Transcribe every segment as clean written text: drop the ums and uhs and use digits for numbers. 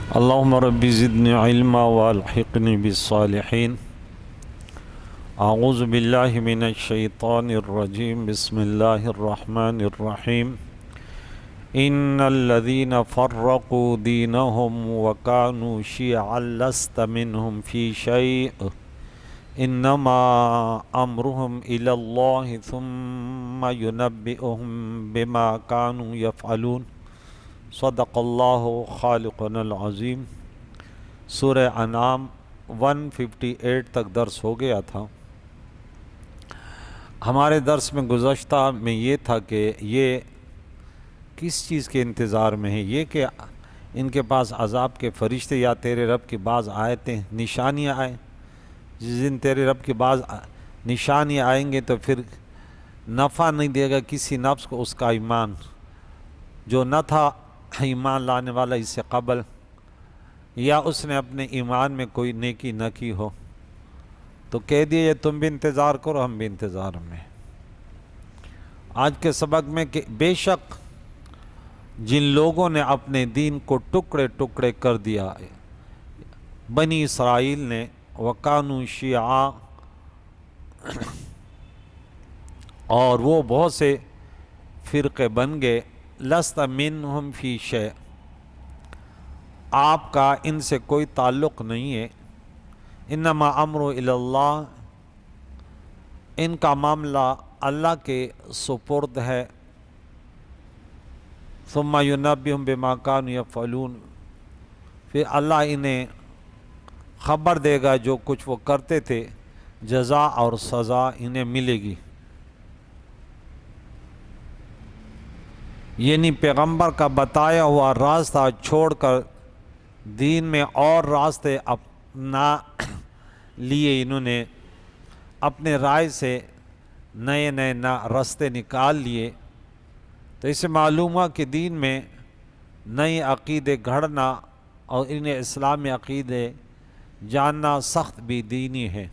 اللهم رب زدني علما والحقني بالصالحين. اعوذ باللہ من الشیطان الرجیم. بسم اللہ الرحمن الرحیم. ان الذين فرقوا دينهم وكانوا شيعا لست منهم في شيء انما امرهم الى الله ثم ينبئهم بما كانوا يفعلون. صدق اللہ خالقنا العظیم. سورہ انعام 158 تک درس ہو گیا تھا. ہمارے درس میں گزشتہ میں یہ تھا کہ یہ کس چیز کے انتظار میں ہے، یہ کہ ان کے پاس عذاب کے فرشتے یا تیرے رب کی بعض آیتیں نشانیاں آئیں. جس دن تیرے رب کی بعض نشانیاں آئیں گے تو پھر نفع نہیں دے گا کسی نفس کو اس کا ایمان، جو نہ تھا ایمان لانے والا اس سے قبل، یا اس نے اپنے ایمان میں کوئی نیکی نہ کی ہو. تو کہہ دیے تم بھی انتظار کرو، ہم بھی انتظار میں. آج کے سبق میں کہ بے شک جن لوگوں نے اپنے دین کو ٹکڑے ٹکڑے کر دیا، بنی اسرائیل نے، وَكَانُوا شِيَعًا، اور وہ بہت سے فرقے بن گئے. لست منہم فی شیء، آپ کا ان سے کوئی تعلق نہیں ہے. انما امر الی اللہ، ان کا معاملہ اللہ کے سپرد ہے. ثم ینبئہم بما کانوا یفعلون، پھر اللہ انہیں خبر دے گا جو کچھ وہ کرتے تھے، جزا اور سزا انہیں ملے گی. یعنی پیغمبر کا بتایا ہوا راستہ چھوڑ کر دین میں اور راستے اپنا لیے، انہوں نے اپنے رائے سے نئے نئے راستے نکال لیے. تو اس سے معلوم ہوا کہ دین میں نئے عقیدے گھڑنا اور انہیں اسلامی عقیدے جاننا سخت بھی دینی ہے.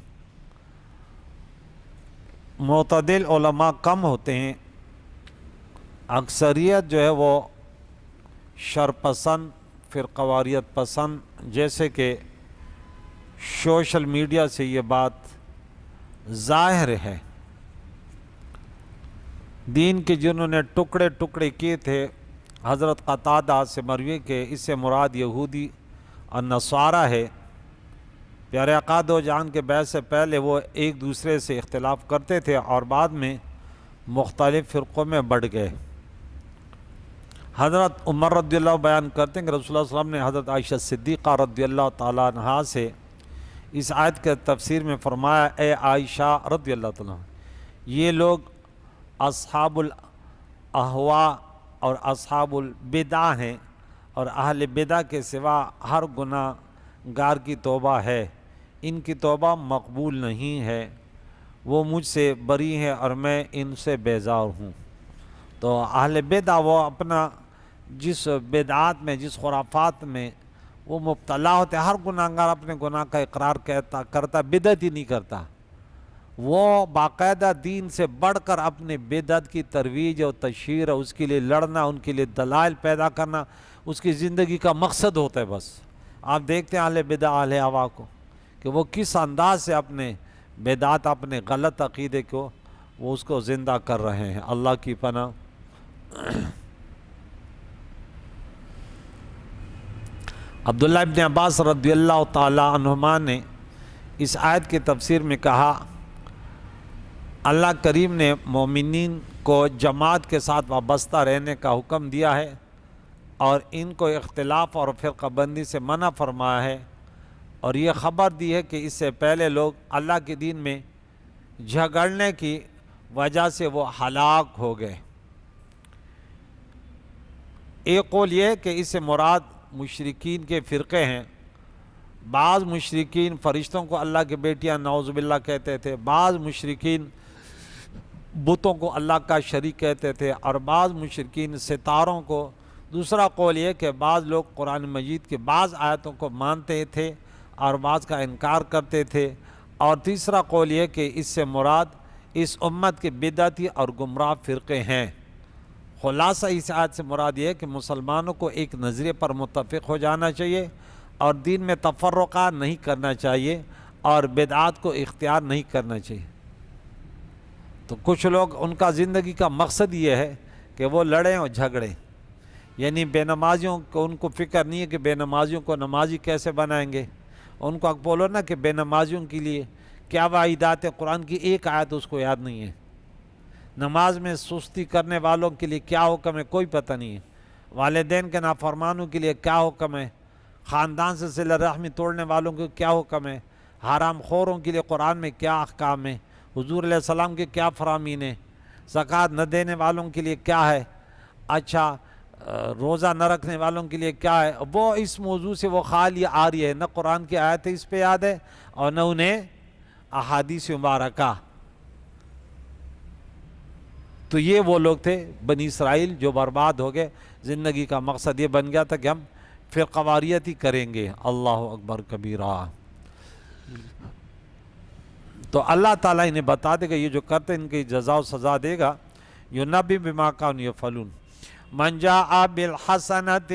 معتدل علماء کم ہوتے ہیں، اکثریت جو ہے وہ شرپسند، فرقواریت پسند، جیسے کہ سوشل میڈیا سے یہ بات ظاہر ہے. دین کے جنہوں نے ٹکڑے ٹکڑے کیے تھے، حضرت قتادہ سے مروی کہ اس سے مراد یہودی اور نصارہ ہے. پیارے آقا دو جہان کے بیعت سے پہلے وہ ایک دوسرے سے اختلاف کرتے تھے اور بعد میں مختلف فرقوں میں بڑھ گئے. حضرت عمر رضی اللہ بیان کرتے ہیں کہ رسول اللہ صلی اللہ علیہ وسلم نے حضرت عائشہ صدیقہ رضی اللہ تعالیٰ عنہا سے اس آیت کے تفسیر میں فرمایا، اے عائشہ رضی اللہ تعالیٰ عنہ، یہ لوگ اصحاب الاہواء اور اصحاب البدع ہیں، اور اہل بدع کے سوا ہر گناہ گار کی توبہ ہے، ان کی توبہ مقبول نہیں ہے. وہ مجھ سے بری ہیں اور میں ان سے بیزار ہوں. تو اہل بدع وہ اپنا جس بدعات میں، جس خرافات میں وہ مبتلا ہوتے، ہر گناہ گار اپنے گناہ کا اقرار کرتا، بدعت ہی نہیں کرتا. وہ باقاعدہ دین سے بڑھ کر اپنے بدعت کی ترویج اور تشہیر، اس کے لیے لڑنا، ان کے لیے دلائل پیدا کرنا اس کی زندگی کا مقصد ہوتا ہے. بس آپ دیکھتے ہیں اہل بدع اہل ہوا کو کہ وہ کس انداز سے اپنے بدعات، اپنے غلط عقیدے کو وہ اس کو زندہ کر رہے ہیں. اللہ کی پناہ. عبداللہ ابن عباس رضی اللہ تعالی عنہما نے اس آیت کی تفسیر میں کہا، اللہ کریم نے مومنین کو جماعت کے ساتھ وابستہ رہنے کا حکم دیا ہے اور ان کو اختلاف اور فرقہ بندی سے منع فرمایا ہے، اور یہ خبر دی ہے کہ اس سے پہلے لوگ اللہ کے دین میں جھگڑنے کی وجہ سے وہ ہلاک ہو گئے. ایک قول یہ ہے کہ اس سے مراد مشرکین کے فرقے ہیں. بعض مشرکین فرشتوں کو اللہ کے بیٹیاں نعوذ باللہ کہتے تھے، بعض مشرکین بتوں کو اللہ کا شریک کہتے تھے، اور بعض مشرکین ستاروں کو. دوسرا قول یہ کہ بعض لوگ قرآن مجید کے بعض آیتوں کو مانتے تھے اور بعض کا انکار کرتے تھے. اور تیسرا قول یہ کہ اس سے مراد اس امت کے بدعتی اور گمراہ فرقے ہیں. خلاصہ اس آیت سے مراد یہ ہے کہ مسلمانوں کو ایک نظریے پر متفق ہو جانا چاہیے اور دین میں تفرقہ نہیں کرنا چاہیے اور بدعات کو اختیار نہیں کرنا چاہیے۔ تو کچھ لوگ ان کا زندگی کا مقصد یہ ہے کہ وہ لڑیں اور جھگڑیں، یعنی بے نمازیوں کو ان کو فکر نہیں ہے کہ بے نمازیوں کو نمازی کیسے بنائیں گے۔ ان کو بولو نا کہ بے نمازیوں کے لیے کیا وعیدات ہے، قرآن کی ایک آیت اس کو یاد نہیں ہے۔ نماز میں سستی کرنے والوں کے لیے کیا حکم ہے کوئی پتہ نہیں ہے، والدین کے نافرمانوں کے لیے کیا حکم ہے، خاندان سے صلہ رحمی توڑنے والوں کو کیا حکم ہے، حرام خوروں کے لیے قرآن میں کیا احکام ہے، حضور علیہ السلام کے کیا فرامین ہیں، زکوٰۃ نہ دینے والوں کے لیے کیا ہے، اچھا روزہ نہ رکھنے والوں کے لیے کیا ہے۔ وہ اس موضوع سے وہ خالی آ رہی ہے، نہ قرآن کی آیت اس پہ یاد ہے اور نہ انہیں احادیث مبارکہ۔ تو یہ وہ لوگ تھے بنی اسرائیل جو برباد ہو گئے، زندگی کا مقصد یہ بن گیا تھا کہ ہم فرقواریت ہی کریں گے۔ اللہ اکبر کبیرہ۔ تو اللہ تعالیٰ انہیں بتا دے گا یہ جو کرتے ان کی جزا و سزا دے گا۔ یُنَبِّئُ بِمَا كَانُوا يَفْعَلُونَ مَنْ جَاءَ بِالْحَسَنَةِ،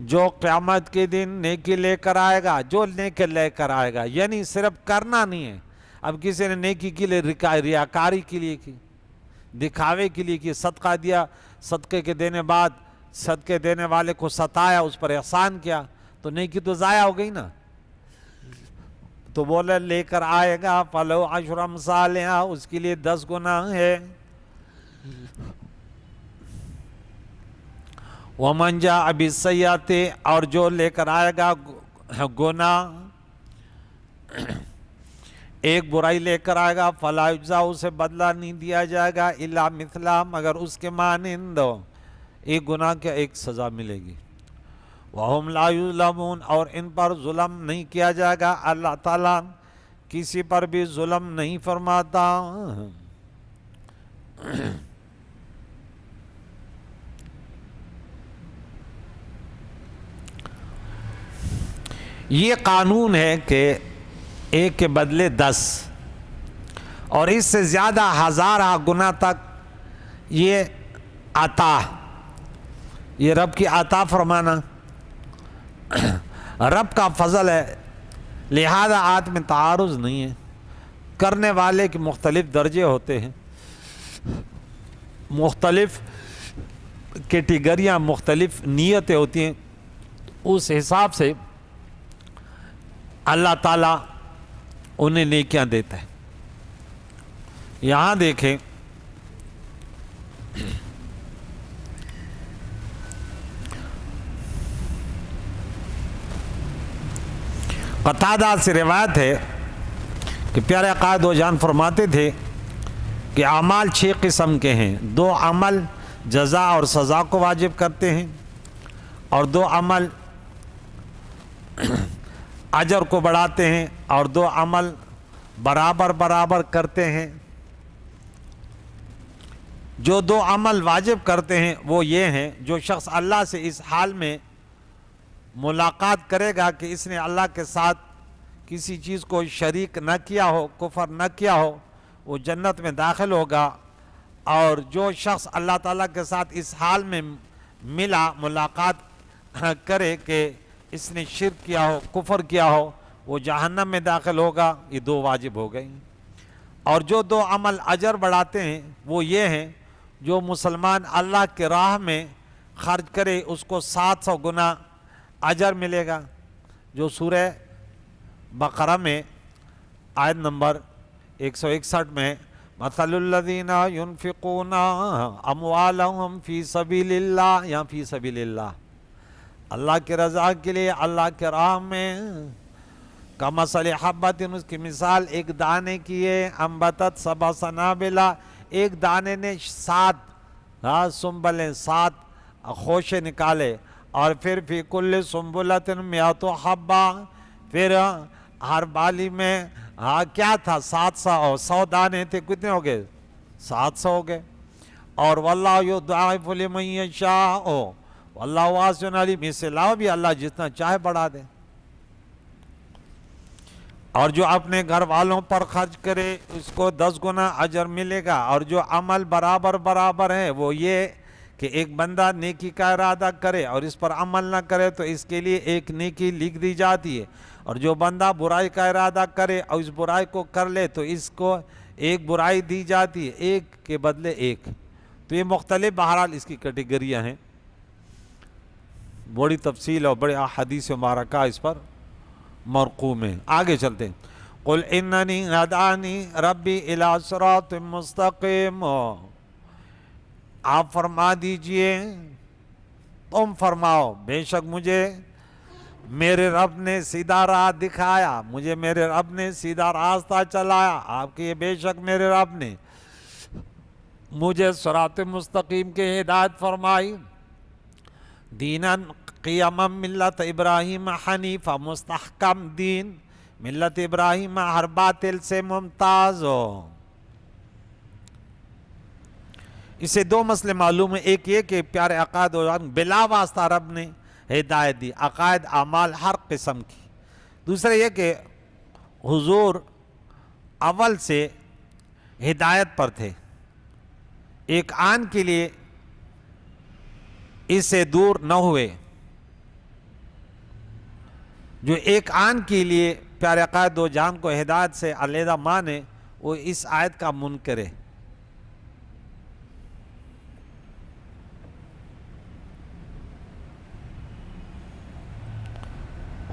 جو قیامت کے دن نیکی لے کر آئے گا، جو نیکی لے کر آئے گا، یعنی صرف کرنا نہیں ہے۔ اب کسی نے نیکی کے لیے ریاکاری کے لیے کی، دکھاوے کے لیے کی، صدقہ دیا، صدقے کے دینے بعد صدقے دینے والے کو ستایا، اس پر احسان کیا، تو نیکی تو ضائع ہو گئی نا۔ تو بولے لے کر آئے گا فَلَوْ عَشْرُ أَمْثَالِهَا، اس کے لیے 10 گنا ہے۔ وَمَنْ جَاءَ بِالسَّيِّئَةِ، اور جو لے کر آئے گا گناہ، ایک برائی لے کر آئے گا فَلَا يُجْزَىٰ، اسے بدلہ نہیں دیا جائے گا إِلَّا مِثْلَهَا، مگر اس کے مانند، ایک گناہ کے ایک سزا ملے گی۔ وَهُمْ لَا يُظْلَمُونَ، اور ان پر ظلم نہیں کیا جائے گا۔ اللہ تعالیٰ کسی پر بھی ظلم نہیں فرماتا۔ یہ قانون ہے کہ ایک کے بدلے 10 اور اس سے زیادہ ہزارہ گنا تک یہ عطا، یہ رب کی عطا فرمانا، رب کا فضل ہے، لہذا آیت میں تعارض نہیں ہے۔ کرنے والے کے مختلف درجے ہوتے ہیں، مختلف کیٹیگریاں، مختلف نیتیں ہوتی ہیں، اس حساب سے اللہ تعالیٰ انہیں نیکیاں دیتا ہے۔ یہاں دیکھیں قتادہ سے روایت ہے کہ پیارے آقا دو جان فرماتے تھے کہ اعمال 6 قسم کے ہیں، 2 عمل جزا اور سزا کو واجب کرتے ہیں، اور 2 عمل اجر کو بڑھاتے ہیں، اور 2 عمل برابر برابر کرتے ہیں۔ جو 2 عمل واجب کرتے ہیں وہ یہ ہیں، جو شخص اللہ سے اس حال میں ملاقات کرے گا کہ اس نے اللہ کے ساتھ کسی چیز کو شریک نہ کیا ہو، کفر نہ کیا ہو، وہ جنت میں داخل ہوگا۔ اور جو شخص اللہ تعالیٰ کے ساتھ اس حال میں ملا، ملاقات کرے کہ اس نے شرک کیا ہو، کفر کیا ہو، وہ جہنم میں داخل ہوگا۔ یہ 2 واجب ہو گئے۔ اور جو 2 عمل اجر بڑھاتے ہیں وہ یہ ہیں، جو مسلمان اللہ کے راہ میں خرچ کرے اس کو 700 گنا اجر ملے گا، جو سورہ بقرہ میں آیت نمبر 161 میں مثل الذین ينفقون اموالهم فی سبیل اللہ، یا فی سبیل اللہ، اللہ کی رضا کے لیے اللہ کے راہ میں، کمثل حبۃ، اس کی مثال ایک دانے کی ہے، انبتت 7 سنابلا، ایک دانے نے 7 سنبلیں، 7 خوشے نکالے، اور پھر فی کل سنبلۃ 100 حبہ، پھر ہر بالی میں کیا تھا 700، 100 دانے تھے، کتنے ہو گئے 700 ہو گئے۔ اور واللہ یضاعف لمن یشاء واللہ واسع علیم، اس سے علاوہ بھی اللہ جتنا چاہے بڑھا دے۔ اور جو اپنے گھر والوں پر خرچ کرے اس کو 10 گنا اجر ملے گا، اور جو عمل برابر ہے وہ یہ کہ ایک بندہ نیکی کا ارادہ کرے اور اس پر عمل نہ کرے تو اس کے لیے ایک نیکی لکھ دی جاتی ہے، اور جو بندہ برائی کا ارادہ کرے اور اس برائی کو کر لے تو اس کو ایک برائی دی جاتی ہے، ایک کے بدلے ایک۔ تو یہ مختلف بہرحال اس کی کیٹیگریاں ہیں، بڑی تفصیل اور بڑے احادیث مبارکہ اس پر مرقوم ہیں۔ آگے چلتے ہیں۔ قل اننی ہدانی ربی الی صراط مستقیم، آپ فرما دیجئے، تم فرماؤ، بے شک مجھے میرے رب نے سیدھا راہ دکھایا، مجھے میرے رب نے سیدھا راستہ چلایا، آپ کی بے شک میرے رب نے مجھے صراط مستقیم کے ہدایت فرمائی، دیناً قیما ملت ابراہیم حنیفہ، مستحکم دین ملت ابراہیم ہر باطل سے ممتاز ہو۔ اس سے دو مسئلے معلوم ہیں، ایک یہ کہ پیارے عقائد و بلا واسطہ رب نے ہدایت دی، عقائد اعمال ہر قسم کی۔ دوسرا یہ کہ حضور اول سے ہدایت پر تھے، ایک آن کے لیے اس سے دور نہ ہوئے۔ جو ایک آن کے لیے پیارے عقائد و جان کو ہدایت سے علیحدہ مانے وہ اس آیت کا منکر ہے۔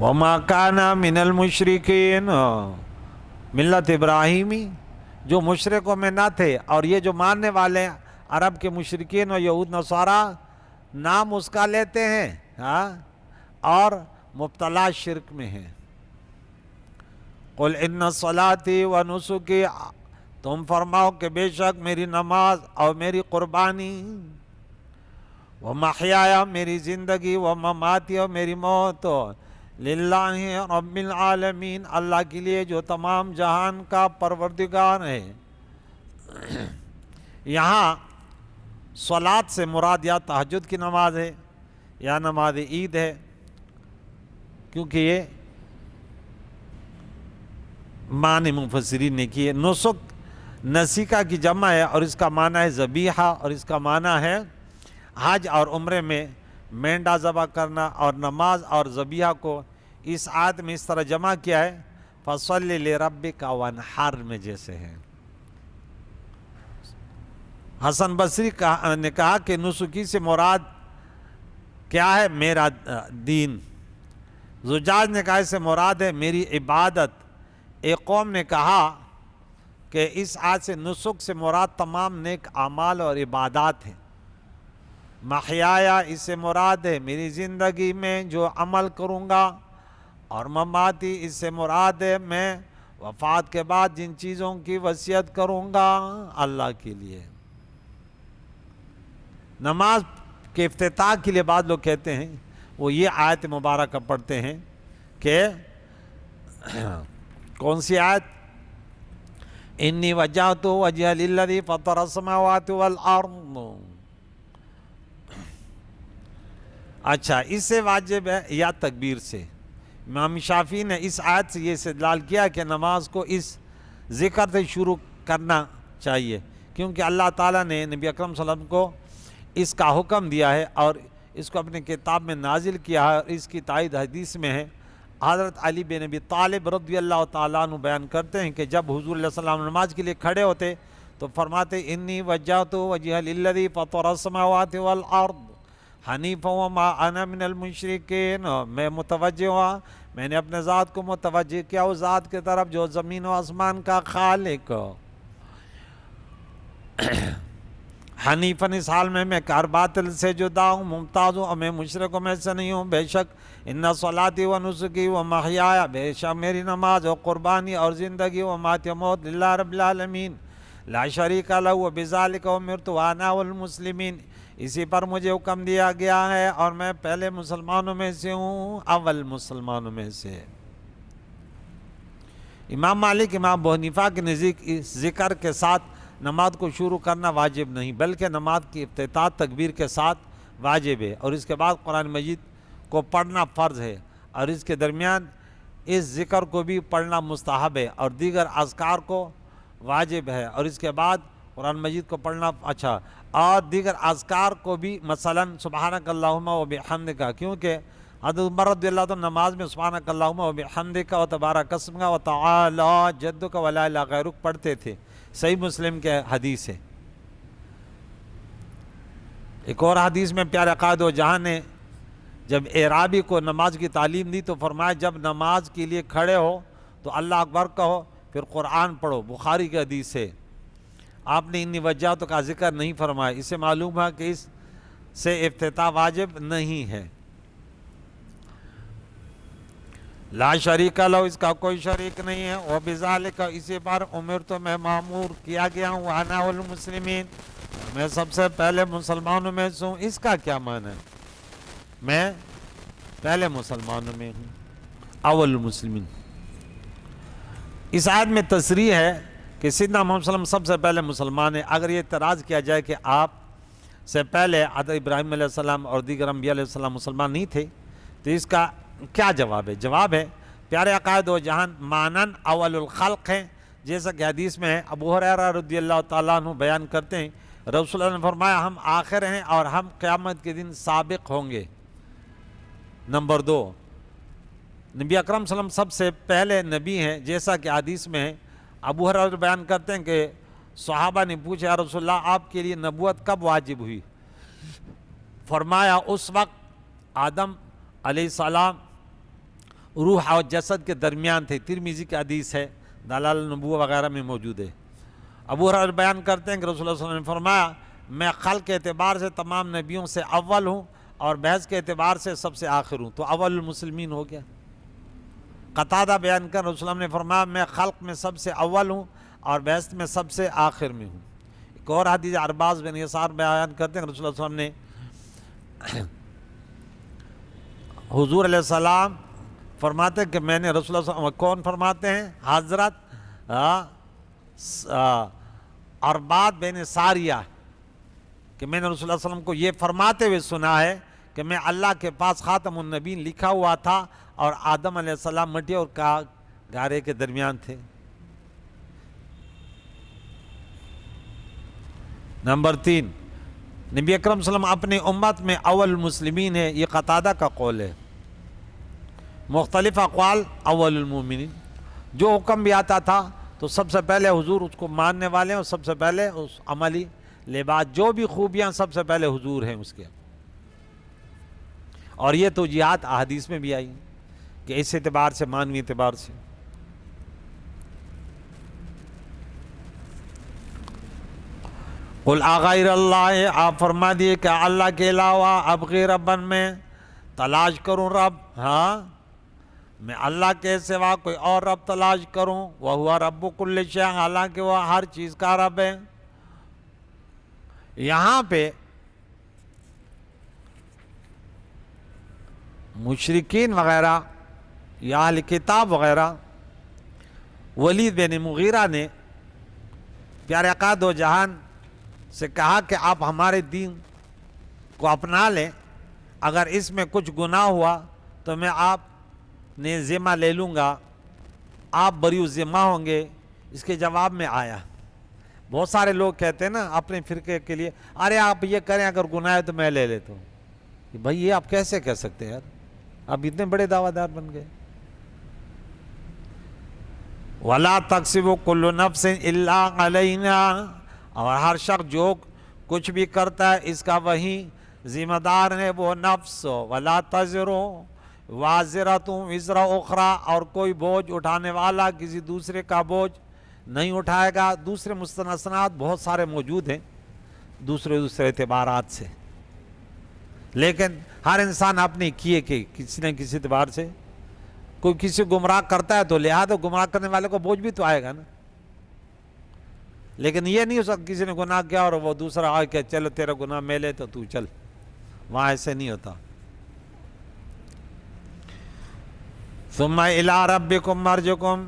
وَمَا كَانَ مِنَ الْمُشْرِكِينَ، ملت ابراہیمی جو مشرکوں میں نہ تھے، اور یہ جو ماننے والے عرب کے مشرکین و یہود نصارہ نام اس کا لیتے ہیں اور مبتلا شرک میں ہیں۔ قُلْ إِنَّ صَلَاتِي وَنُسُكِي، تم فرماؤ کہ بے شک میری نماز اور میری قربانی، وَمَحْيَايَ میری زندگی، وَمَمَاتِي اور میری موت، للہ رب العالمین اللہ کے لیے جو تمام جہان کا پروردگار ہے۔ یہاں صلات سے مراد یا تہجد کی نماز ہے یا نماز عید ہے، کیونکہ یہ معنی مفسرین نے کیے۔ نسک نسیکہ کی جمع ہے اور اس کا معنی ہے ذبیحہ، اور اس کا معنی ہے حج اور عمرے میں مینڈا ذبح کرنا، اور نماز اور ذبیحہ کو اس آیت میں اس طرح جمع کیا ہے فَصَلِّ لِرَبِّكَ وَانْحَرْ میں جیسے ہے۔ حسن بصری نے کہا کہ نسکی سے مراد کیا ہے؟ میرا دین۔ زجاج نے کہا اس سے مراد ہے میری عبادت۔ ایک قوم نے کہا کہ اس آیت سے نسک سے مراد تمام نیک اعمال اور عبادات ہیں۔ محیایا اس سے مراد ہے میری زندگی میں جو عمل کروں گا، اور مماتی اس سے مراد ہے میں وفات کے بعد جن چیزوں کی وصیت کروں گا اللہ کے لیے۔ نماز کے افتتاح کے لیے بعض لوگ کہتے ہیں وہ یہ آیت مبارکہ پڑھتے ہیں کہ کون سی آیت؟ انی وجہت وجہ للذی فطر السماوات والارض۔ اچھا، اس سے واجب ہے یا تکبیر سے؟ امام شافعی نے اس آیت سے یہ استدلال کیا کہ نماز کو اس ذکر سے شروع کرنا چاہیے، کیونکہ اللہ تعالیٰ نے نبی اکرم صلی اللہ علیہ وسلم کو اس کا حکم دیا ہے اور اس کو اپنے کتاب میں نازل کیا ہے، اور اس کی تائید حدیث میں ہے۔ حضرت علی بن ابی طالب رضی اللہ تعالیٰ عنہ بیان کرتے ہیں کہ جب حضور علیہ السلام نماز کے لیے کھڑے ہوتے تو فرماتے انی وجہت وجہ للذی فطر السماوات والارض حنیفا وما انا من المشرکین، میں متوجہ ہوا، میں نے اپنے ذات کو متوجہ کیا اس ذات کی طرف جو زمین و آسمان کا خالق ہو۔ حنیفاً اس حال میں ہر باطل سے جدا ہوں، ممتاز ہوں، اور میں مشرکوں میں سے نہیں ہوں۔ بے شک ان صلاتی و نسکی و محیایا، بے شک میری نماز و قربانی اور زندگی و ماتی و موت للہ رب العالمین لا شریک لہ وبذالک امرت وانا والمسلمین، اسی پر مجھے حکم دیا گیا ہے اور میں پہلے مسلمانوں میں سے ہوں، اول مسلمانوں میں سے۔ امام مالک، امام ابو حنیفہ کے نزدیک اس ذکر کے ساتھ نماز کو شروع کرنا واجب نہیں، بلکہ نماز کی افتتاح تکبیر کے ساتھ واجب ہے، اور اس کے بعد قرآن مجید کو پڑھنا فرض ہے، اور اس کے درمیان اس ذکر کو بھی پڑھنا مستحب ہے اور دیگر اذکار کو واجب ہے، اور اس کے بعد قرآن مجید کو پڑھنا اچھا، اور دیگر اذکار کو بھی مثلا سبحانک اللہم و بحمدک، کیونکہ حضرت عمر رضی اللہ عنہ نماز میں سبحانک اللہم و بحمدک و تبارک اسمک و تعالی جدک و لا الہ غیرک پڑھتے تھے، صحیح مسلم کے حدیث ہے۔ ایک اور حدیث میں پیارے قائد و جہاں نے جب اعرابی کو نماز کی تعلیم دی تو فرمایا جب نماز کے لیے کھڑے ہو تو اللہ اکبر کہو پھر قرآن پڑھو، بخاری کی حدیث ہے۔ آپ نے ان وجہوں کا ذکر نہیں فرمایا، اس سے معلوم ہے کہ اس سے افتتاح واجب نہیں ہے۔ لا شریک لہ، اس کا کوئی شریک نہیں ہے، وبذالک، اسی پر امرت، میں مامور کیا گیا ہوں، وانا اول المسلمین، میں سب سے پہلے مسلمانوں میں سے ہوں۔ اس کا کیا معنی ہے؟ میں پہلے مسلمانوں میں ہوں، اول المسلمین۔ اس آیت میں تصریح ہے کہ سیدنا محمد صلی اللہ علیہ وسلم سب سے پہلے مسلمان ہیں۔ اگر یہ اعتراض کیا جائے کہ آپ سے پہلے حضرت ابراہیم علیہ السلام اور دیگر انبیاء علیہ السلام مسلمان نہیں تھے تو اس کا کیا جواب ہے؟ جواب ہے پیارے عقائد و جہان مانن اول الخلق ہیں، جیسا کہ حدیث میں ہے، ابو ہریرہ رضی اللہ تعالیٰ عنہ بیان کرتے ہیں رسول اللہ نے فرمایا ہم آخر ہیں اور ہم قیامت کے دن سابق ہوں گے۔ نمبر 2، نبی اکرم صلی اللہ علیہ وسلم سب سے پہلے نبی ہیں، جیسا کہ حدیث میں ہے، ابو ہریرہ بیان کرتے ہیں کہ صحابہ نے پوچھا یا رسول اللہ آپ کے لیے نبوت کب واجب ہوئی؟ فرمایا اس وقت آدم علیہ السلام روح اور جسد کے درمیان تھے، ترمذی کی حدیث ہے، دلائل النبوہ وغیرہ میں موجود ہے۔ ابو ہریرہ بیان کرتے ہیں کہ رسول اللہ صلی اللہ علیہ وسلم نے فرمایا میں خلق کے اعتبار سے تمام نبیوں سے اول ہوں اور بحث کے اعتبار سے سب سے آخر ہوں، تو اول المسلمین ہو گیا۔ قتادہ بیان کر رسول اللہ نے فرمایا میں خلق میں سب سے اول ہوں اور بحث میں سب سے آخر میں ہوں۔ ایک اور حدیث ارباز بن یسار بیان کرتے ہیں رسول اللہ صلی اللہ علیہ وسلم نے حضور علیہ السلام فرماتے ہیں کہ میں نے رسول اللہ صلی اللہ علیہ وسلم، کون فرماتے ہیں؟ حضرت ارباد بن ساریہ، کہ میں نے رسول اللہ صلی اللہ علیہ وسلم کو یہ فرماتے ہوئے سنا ہے کہ میں اللہ کے پاس خاتم النبیین لکھا ہوا تھا اور آدم علیہ السلام مٹی اور گارے کے درمیان تھے۔ نمبر 3، نبی اکرم صلی اللہ علیہ وسلم اپنی امت میں اول المسلمین ہے، یہ قتادہ کا قول ہے۔ مختلف اقوال اول المومنین، جو حکم بھی آتا تھا تو سب سے پہلے حضور اس کو ماننے والے ہیں اور سب سے پہلے اس عملی لباس جو بھی خوبیاں سب سے پہلے حضور ہیں اس کے، اور یہ توجیہات احادیث میں بھی آئی کہ اس اعتبار سے مانوی اعتبار سے۔ قل اغیر اللہ، آپ فرما دیے کہ اللہ کے علاوہ ابغی ربن میں تلاش کروں رب، ہاں میں اللہ کے سوا کوئی اور رب تلاش کروں، وَهُوَ رَبُّ كُلِّ شَيْءٍ، حالانکہ وہ ہر چیز کا رب ہے۔ یہاں پہ مشرکین وغیرہ یا اہل کتاب وغیرہ ولید بن مغیرہ نے پیارے آقا دو جہان سے کہا کہ آپ ہمارے دین کو اپنا لیں، اگر اس میں کچھ گناہ ہوا تو میں آپ نے ذمہ لے لوں گا، آپ بری ذمہ ہوں گے۔ اس کے جواب میں آیا بہت سارے لوگ کہتے ہیں نا اپنے فرقے کے لیے، ارے آپ یہ کریں اگر گناہ ہے تو میں لے لیتا ہوں۔ بھائی یہ آپ کیسے کہہ سکتے ہیں یار، آپ اتنے بڑے دعویٰ دار بن گئے۔ وَلَا تَقْسِبُ كُلُّ نَفْسٍ إِلَّا عَلَيْنَا، اور ہر شخص جو کچھ بھی کرتا ہے اس کا وہی ذمہ دار ہے وہ نفس۔ وَلَا تَزِرُ وَازِرَةٌ وِزْرَ أُخْرَى، اور کوئی بوجھ اٹھانے والا کسی دوسرے کا بوجھ نہیں اٹھائے گا۔ دوسرے مستثنات بہت سارے موجود ہیں دوسرے اعتبارات سے، لیکن ہر انسان اپنے کیے کہ کسی نہ کسی اعتبار سے کوئی کسی گمراہ کرتا ہے تو لہذا گمراہ کرنے والے کو بوجھ بھی تو آئے گا نا۔ لیکن یہ نہیں ہو سکتا کسی نے گناہ کیا اور وہ دوسرا آئے کہ چلو تیرا گناہ میں لے تو چل، وہاں ایسے نہیں ہوتا۔ ثم الی ربکم مرجعکم،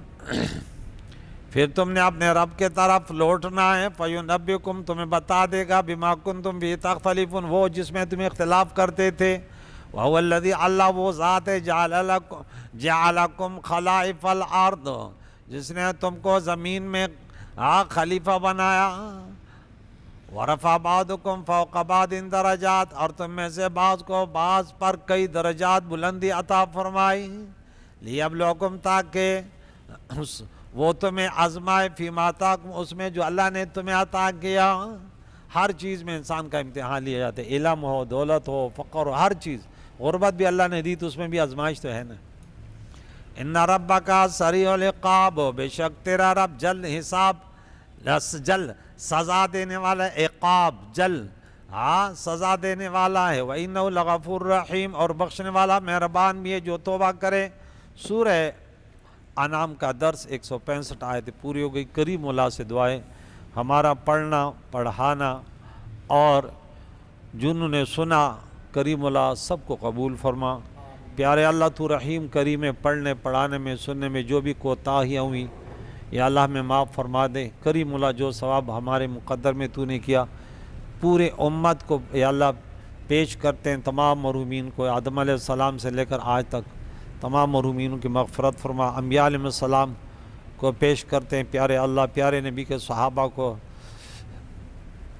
پھر تم نے اپنے رب کے طرف لوٹنا ہے، فینبئکم، تمہیں بتا دے گا، بما کنتم بہ تختلفون، وہ جس میں تم اختلاف کرتے تھے، وَهُوَ الَّذِي اللہ وہ ذات ہے جَعَلَكُمْ خَلَائِفَ الْأَرْضِ جس نے تم کو زمین میں خلیفہ بنایا، وَرَفَعَ بَعْضُكُمْ فَوْقَ بَعْضٍ دَرَجَاتٍ اور تم میں سے بعض کو بعض پر کئی درجات بلندی عطا فرمائی، لِيَبْلُوَكُمْ تاکہ وہ تمہیں آزمائے فِيمَا آتَاكُمْ اس میں جو اللہ نے تمہیں عطا کیا۔ ہر چیز میں انسان کا امتحان لیا جاتا ہے، علم ہو، دولت ہو، فقر ہو، ہر چیز، غربت بھی اللہ نے دی تو اس میں بھی آزمائش تو ہے نا۔ ان ربک سریع العقاب بے شک تیرا رب جلد حساب، جلد سزا دینے والا ہے، عقاب جلد سزا دینے والا ہے، وَإِنَّهُ لَغَفُورٌ رَحِيمٌ اور بخشنے والا مہربان بھی ہے جو توبہ کرے۔ سورہ انعام کا درس 165 آیتیں پوری ہو گئی۔ کریم اللہ سے دعائیں ہمارا پڑھنا پڑھانا اور جنہوں نے سنا کریم اللہ سب کو قبول فرما۔ پیارے اللہ تو رحیم کریم ہے، پڑھنے پڑھانے میں سننے میں جو بھی کوتاہیاں ہوئی یا اللہ ہمیں معاف فرما دے۔ کریم اللہ جو ثواب ہمارے مقدر میں تو نے کیا پورے امت کو یا اللہ پیش کرتے ہیں، تمام مرحومین کو آدم علیہ السلام سے لے کر آج تک تمام مرحومین کی مغفرت فرما۔ انبیاء علیہ السلام کو پیش کرتے ہیں، پیارے اللہ پیارے نبی کے صحابہ کو،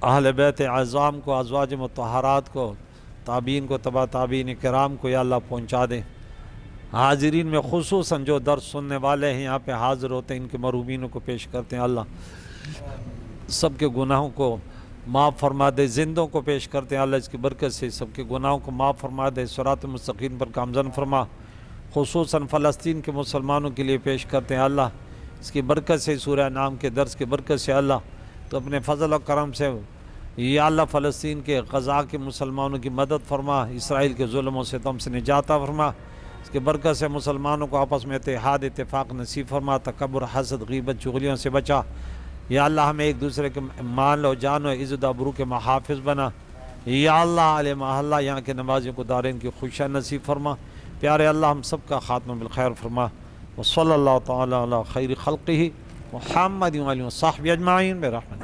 اہل بیت اعظام کو، ازواج مطہرات کو، تابعین کو، تبع تابعین کرام کو یا اللہ پہنچا دیں۔ حاضرین میں خصوصاً جو درس سننے والے ہیں یہاں پہ حاضر ہوتے ہیں ان کے مرحومینوں کو پیش کرتے ہیں، اللہ سب کے گناہوں کو معاف فرما دے۔ زندوں کو پیش کرتے ہیں، اللہ اس کی برکت سے سب کے گناہوں کو معاف فرما دے، صراط مستقیم پر گامزن فرما۔ خصوصاً فلسطین کے مسلمانوں کے لیے پیش کرتے ہیں، اللہ اس کی برکت سے، سورہ انعام کے درس کی برکت سے اللہ تو اپنے فضل و کرم سے یا اللہ فلسطین کے غزہ کے مسلمانوں کی مدد فرما، اسرائیل کے ظلم و ستم سے نجات فرما۔ اس کی برکت سے مسلمانوں کو آپس میں اتحاد اتفاق نصیب فرما، تکبر حسد غیبت چغلیوں سے بچا۔ یا اللہ ہمیں ایک دوسرے کے مال و جان و عزت آبرو کے محافظ بنا۔ یا اللہ علیہ محلہ یہاں کے نمازیوں کو دارین کی خوشیاں نصیب فرما۔ پیارے اللہ ہم سب کا خاتمہ بالخیر فرما۔ وصلی اللہ تعالی علی خیر خلقہ محمد وعلیہ وصحبہ اجمعین برحمتہ۔